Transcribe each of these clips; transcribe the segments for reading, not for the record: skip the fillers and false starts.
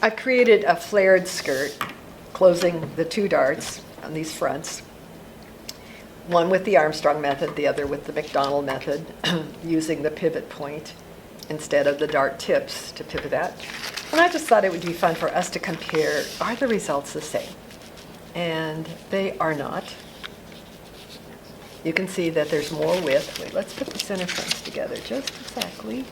I created a flared skirt closing the two darts on these fronts, one with the Armstrong method, the other with the McDonald method, using the pivot point instead of the dart tips to pivot at. And I just thought it would be fun for us to compare, are the results the same? And they are not. You can see that there's more width. Wait, let's put the center fronts together just exactly.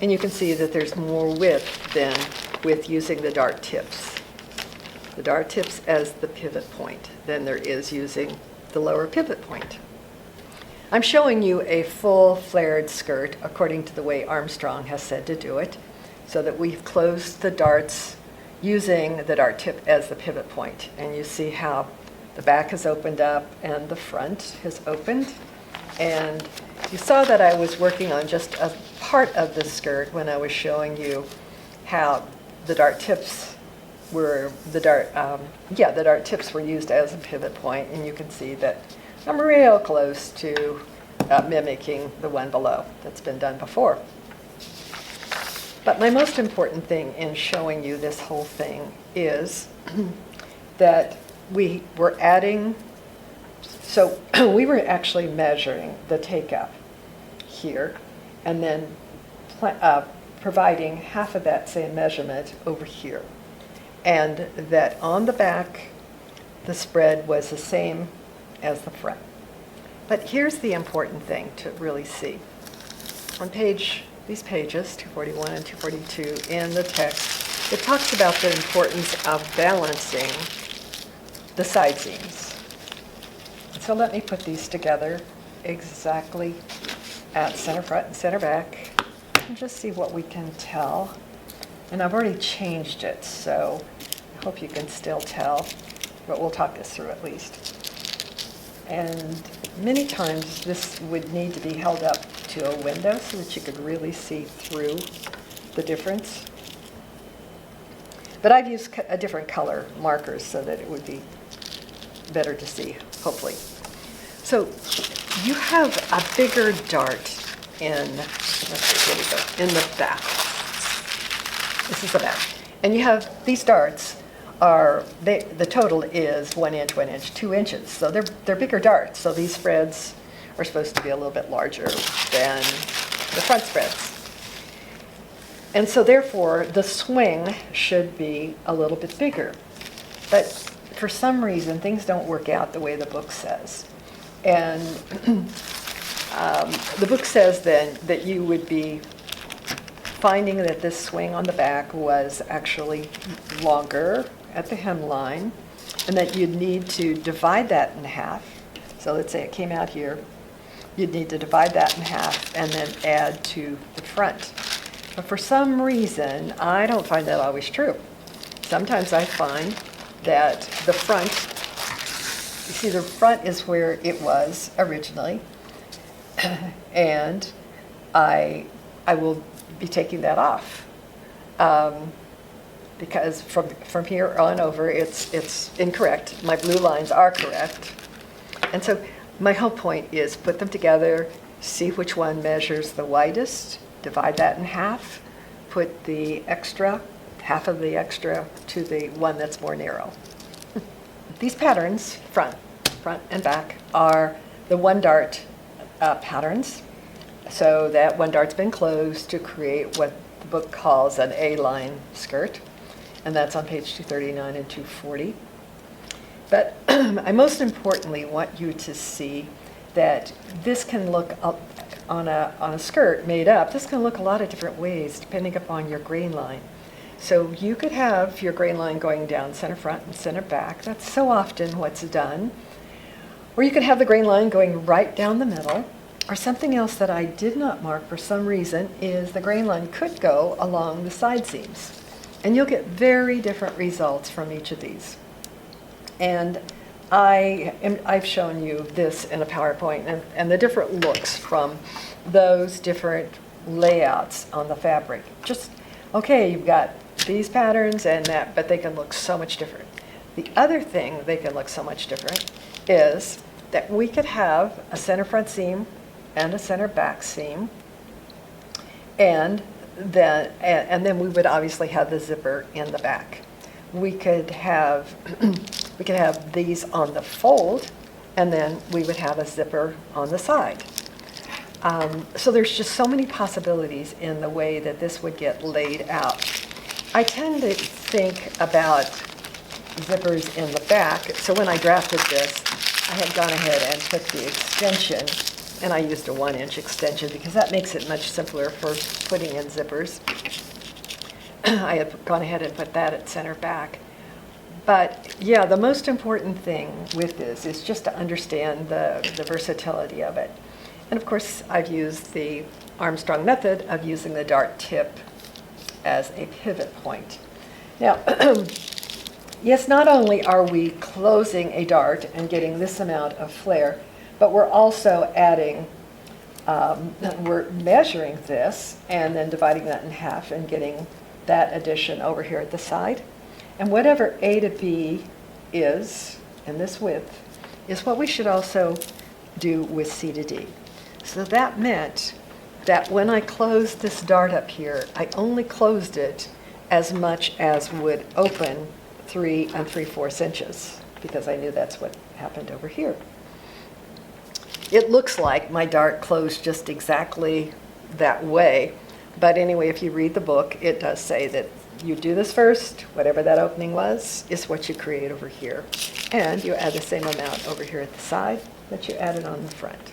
And you can see that there's more width than with using the dart tips. The dart tips as the pivot point than there is using the lower pivot point. I'm showing you a full flared skirt according to the way Armstrong has said to do it, so that we've closed the darts using the dart tip as the pivot point. And you see how the back has opened up and the front has opened. And you saw that I was working on just a part of the skirt when I was showing you how the dart tips were, the dart tips were used as a pivot point, and you can see that I'm real close to mimicking the one below that's been done before. But my most important thing in showing you this whole thing is that we were adding, so we were actually measuring the take-up here, and then providing half of that same measurement over here. And that on the back, the spread was the same as the front. But here's the important thing to really see. On these pages, 241 and 242 in the text, it talks about the importance of balancing the side seams. So let me put these together exactly at center front and center back and just see what we can tell. And I've already changed it, so I hope you can still tell, but we'll talk this through at least. And many times this would need to be held up to a window so that you could really see through the difference. But I've used a different color markers so that it would be better to see, hopefully. So you have a bigger dart in the back. This is the back. And you have these darts the total is 1 inch, 1 inch, 2 inches. So they're bigger darts. So these spreads are supposed to be a little bit larger than the front spreads. And so therefore, the swing should be a little bit bigger. But for some reason, things don't work out the way the book says. And the book says then that you would be finding that this swing on the back was actually longer at the hemline, and that you'd need to divide that in half. So let's say it came out here. You'd need to divide that in half and then add to the front. But for some reason, I don't find that always true. Sometimes I find that the front, you see the front is where it was originally, and I will be taking that off. Because from here on over, it's incorrect. My blue lines are correct. And so my whole point is put them together, see which one measures the widest, divide that in half, put the extra, half of the extra, to the one that's more narrow. These patterns, front and back, are the one dart patterns. So that one dart's been closed to create what the book calls an A-line skirt. And that's on page 239 and 240. But I most importantly want you to see that this can look on a skirt made up. This can look a lot of different ways depending upon your grain line. So you could have your grain line going down center front and center back. That's so often what's done. Or you could have the grain line going right down the middle. Or something else that I did not mark for some reason is the grain line could go along the side seams. And you'll get very different results from each of these. And I've shown you this in a PowerPoint and the different looks from those different layouts on the fabric. Just, okay, you've got these patterns and that, but they can look so much different. The other thing they can look so much different is that we could have a center front seam and a center back seam, and then we would obviously have the zipper in the back. We could have we could have these on the fold, and then we would have a zipper on the side. So there's just so many possibilities in the way that this would get laid out. I tend to think about zippers in the back. So when I drafted this, I had gone ahead and put the extension, and I used a 1-inch extension because that makes it much simpler for putting in zippers. I had gone ahead and put that at center back. But yeah, the most important thing with this is just to understand the versatility of it. And of course, I've used the Armstrong method of using the dart tip as a pivot point. Now, yes, not only are we closing a dart and getting this amount of flare, but we're also adding, we're measuring this and then dividing that in half and getting that addition over here at the side. And whatever A to B is, in this width, is what we should also do with C to D. So that meant that when I closed this dart up here, I only closed it as much as would open 3 3/4 inches, because I knew that's what happened over here. It looks like my dart closed just exactly that way, but anyway, if you read the book, it does say that you do this first, whatever that opening was, is what you create over here. And you add the same amount over here at the side that you added on the front.